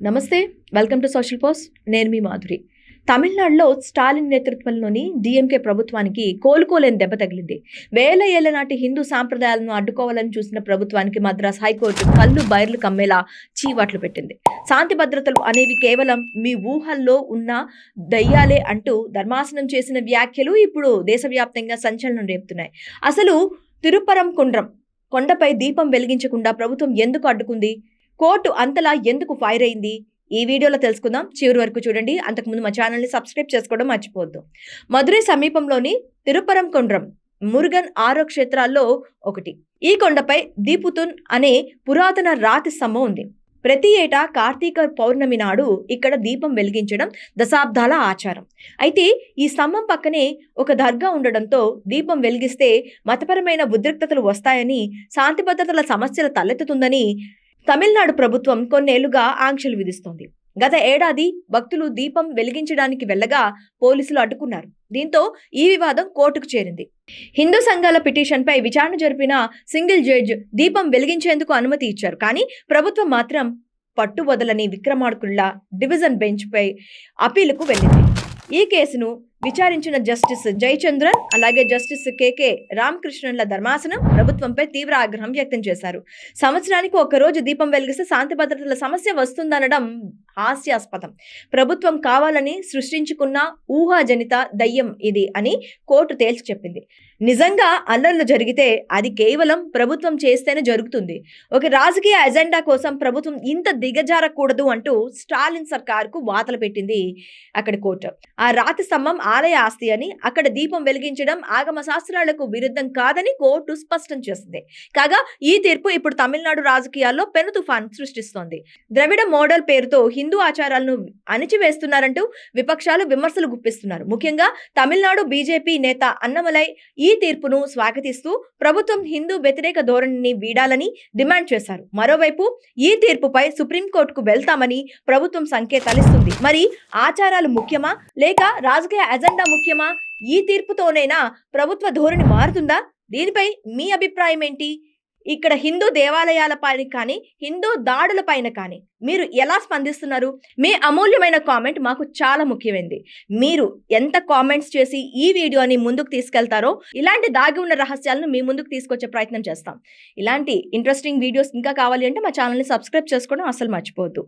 నమస్తే, welcome to social post. నేను మీ మాధురి. తమిళనాడులో స్టాలిన్ నేతృత్వంలోని డిఎంకే ప్రభుత్వానికి కోలుకోలేని దెబ్బ తగిలింది. వేల ఏళ్ల నాటి హిందూ సాంప్రదాయాలను అడ్డుకోవాలని చూసిన ప్రభుత్వానికి మద్రాస్ హైకోర్టు కళ్ళు బైర్లు కమ్మేలా చీవాట్లు పెట్టింది. శాంతి భద్రతలు అనేవి కేవలం మీ ఊహల్లో ఉన్న దయ్యాలే అంటూ ధర్మాసనం చేసిన వ్యాఖ్యలు ఇప్పుడు దేశవ్యాప్తంగా సంచలనం రేపుతున్నాయి. అసలు తిరుపరంకుండ్రం కొండపై దీపం వెలిగించకుండా ప్రభుత్వం ఎందుకు అడ్డుకుంది? కోర్టు అంతలా ఎందుకు ఫైర్ అయింది? ఈ వీడియోలో తెలుసుకుందాం. చివరి వరకు చూడండి. అంతకుముందు మా ఛానల్ని సబ్స్క్రైబ్ చేసుకోవడం మర్చిపోవద్దు. మదురై సమీపంలోని తిరుపరంకుండ్రం మురుగన్ 6 క్షేత్రాల్లో ఒకటి. ఈ కొండపై దీపుతున్ అనే పురాతన రాతి స్తంభం ఉంది. ప్రతి ఏటా కార్తీక పౌర్ణమి నాడు ఇక్కడ దీపం వెలిగించడం దశాబ్దాల ఆచారం. అయితే ఈ స్తంభం పక్కనే ఒక దర్గా ఉండడంతో దీపం వెలిగిస్తే మతపరమైన ఉద్రిక్తతలు వస్తాయని, శాంతి భద్రతల సమస్యలు తలెత్తుతుందని తమిళనాడు ప్రభుత్వం కొన్నేళ్లుగా ఆంక్షలు విధిస్తోంది. గత ఏడాది భక్తులు దీపం వెలిగించడానికి వెళ్లగా పోలీసులు అడ్డుకున్నారు. దీంతో ఈ వివాదం కోర్టుకు చేరింది. హిందూ సంఘాల పిటిషన్పై విచారణ జరిపిన సింగిల్ జడ్జ్ దీపం వెలిగించేందుకు అనుమతి ఇచ్చారు. కానీ ప్రభుత్వం మాత్రం పట్టు వదలని విక్రమార్కుల్లా డివిజన్ బెంచ్పై అప్పీలుకు వెళ్ళింది. ఈ కేసును విచారించిన జస్టిస్ జయచంద్రన్ అలాగే జస్టిస్ కెకే రామకృష్ణన్ల ధర్మాసనం ప్రభుత్వంపై తీవ్ర ఆగ్రహం వ్యక్తం చేశారు. సంవత్సరానికి ఒక్కరోజు దీపం వెలిగిస్తే శాంతి భద్రతల సమస్య వస్తుందనడం హాస్యాస్పదం. ప్రభుత్వం కావాలని సృష్టించుకున్న ఊహాజనిత దయ్యం ఇది అని కోర్టు తేల్చి చెప్పింది. నిజంగా అల్లర్లు జరిగితే అది కేవలం ప్రభుత్వం చేస్తేనే జరుగుతుంది. ఒక రాజకీయ ఎజెండా కోసం ప్రభుత్వం ఇంత దిగజారకూడదు అంటూ స్టాలిన్ సర్కార్కు వాతలు పెట్టింది అక్కడి కోర్టు. ఆ రాతి స్తంభం ఆలయ ఆస్తి అని, అక్కడ దీపం వెలిగించడం ఆగమ శాస్త్రాలకు విరుద్ధం కాదని కోర్టు స్పష్టం చేసింది. కాగా ఈ తీర్పు ఇప్పుడు తమిళనాడు రాజకీయాల్లో పెను తుఫాన్ సృష్టిస్తోంది. ద్రవిడ మోడల్ పేరుతో హిందూ ఆచారాలను అణిచివేస్తున్నారంటూ విపక్షాలు విమర్శలు గుప్పిస్తున్నారు. ముఖ్యంగా తమిళనాడు బీజేపీ నేత అన్నమలై ఈ తీర్పును స్వాగతిస్తూ ప్రభుత్వం హిందూ వ్యతిరేక ధోరణిని వీడాలని డిమాండ్ చేశారు. మరోవైపు ఈ తీర్పుపై సుప్రీంకోర్టుకు వెళ్తామని ప్రభుత్వం సంకేతాలిస్తుంది. మరి ఆచారాలు ముఖ్యమా లేక రాజకీయ ఎజెండా ముఖ్యమా? ఈ తీర్పుతోనైనా ప్రభుత్వ ధోరణి మారుతుందా? దీనిపై మీ అభిప్రాయం ఏంటి? ఇక్కడ హిందూ దేవాలయాలపైన కానీ హిందూ దాడులపైన కానీ మీరు ఎలా స్పందిస్తున్నారు? మీ అమూల్యమైన కామెంట్ మాకు చాలా ముఖ్యమైనది. మీరు ఎంత కామెంట్స్ చేసి ఈ వీడియోని ముందుకు తీసుకెళ్తారో ఇలాంటి దాగి ఉన్న రహస్యాలను మీ ముందుకు తీసుకొచ్చే ప్రయత్నం చేస్తాం. ఇలాంటి ఇంట్రెస్టింగ్ వీడియోస్ ఇంకా కావాలి అంటే మా ఛానల్ని సబ్స్క్రైబ్ చేసుకోవడం అసలు మర్చిపోవద్దు.